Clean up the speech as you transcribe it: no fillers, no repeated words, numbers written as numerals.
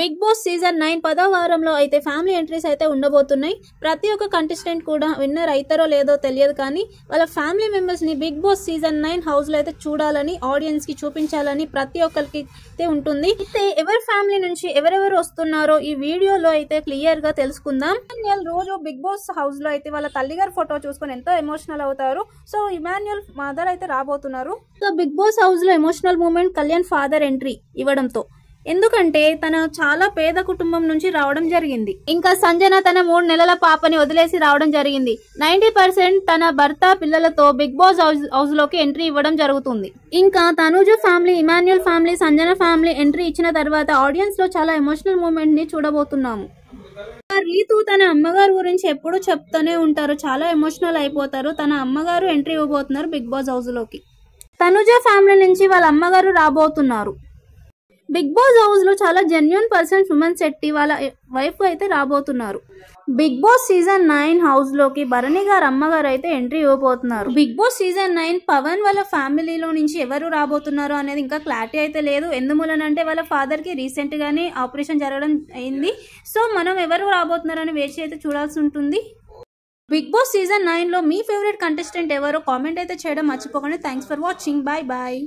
Big boss season 9 10వ వారంలో అయితే ఫ్యామిలీ ఎంట్రీస్ అయితే ఉండబోతున్నాయి. ప్రతి ఒక్క కంటెస్టెంట్ కూడా విన్నర్ అవుతారో లేదో తెలియదు, కానీ వాళ్ళ ఫ్యామిలీ మెంబర్స్ ని బిగ్ బాస్ సీజన్ 9 హౌస్ లో అయితే చూడాలని, ఆడియన్స్ కి చూపించాలని ప్రతి ఒక్కరికి అయితే ఉంటుంది. అయితే ఎవరి ఫ్యామిలీ నుంచి ఎవరెవరు వస్తున్నారో ఈ వీడియోలో అయితే క్లియర్ గా తెలుసుకుందాం. రోజు బిగ్ బాస్ హౌస్ లో అయితే వాళ్ళ తల్లిగారి ఫోటో చూసుకొని ఎంతో ఎమోషనల్ అవుతారు. సో ఇమాన్యుయల్ మదర్ అయితే రాబోతున్నారు. సో బిగ్ బాస్ హౌస్ లో emotional moment Kalyan father entry ఇవ్వడంతో, ఎందుకంటే తన చాలా పేద కుటుంబం నుంచి రావడం జరిగింది. ఇంకా సంజన తన 3 నెలల పాపని వదిలేసి రావడం జరిగింది. 90% తన భర్త పిల్లలతో బిగ్ బాస్ హౌస్ లోకి ఎంట్రీ ఇవ్వడం జరుగుతుంది. ఇంకా Tanuja family, Emmanuel family, Sanjana family entry ఇచ్చిన తర్వాత ఆడియన్స్ లో చాలా ఎమోషనల్ మూమెంట్ ని చూడబోతున్నాము. రీతు తన అమ్మగారు గురించి ఎప్పుడు చెప్తూనే ఉంటారు, చాలా ఎమోషనల్ అయిపోతారు. తన అమ్మగారు ఎంట్రీ ఇవ్వబోతున్నారు బిగ్ బాస్ హౌస్ లోకి. తనుజ ఫ్యామిలీ నుంచి వాళ్ళ అమ్మగారు రాబోతున్నారు. బిగ్ బాస్ హౌస్ లో చాలా జెన్యున్ పర్సన్ సుమన్ శెట్టి వాళ్ళ వైఫ్ అయితే రాబోతున్నారు. బిగ్ బాస్ సీజన్ 9 హౌస్ లోకి భరణి గారు అమ్మగారు అయితే ఎంట్రీ ఇవ్వబోతున్నారు. బిగ్ బాస్ సీజన్ 9 పవన్ వాళ్ళ ఫ్యామిలీలో నుంచి ఎవరు రాబోతున్నారు అనేది ఇంకా క్లారిటీ అయితే లేదు. ఎందుమూలనంటే వాళ్ళ ఫాదర్ కి రీసెంట్ గానే ఆపరేషన్ జరగడం అయింది. సో మనం ఎవరు రాబోతున్నారు అని వేచి అయితే చూడాల్సి ఉంటుంది. బిగ్ బాస్ సీజన్ 9 లో మీ ఫేవరెట్ కంటెస్టెంట్ ఎవరో కామెంట్ అయితే చేయడం మర్చిపోకండి. Thanks for watching. Bye bye.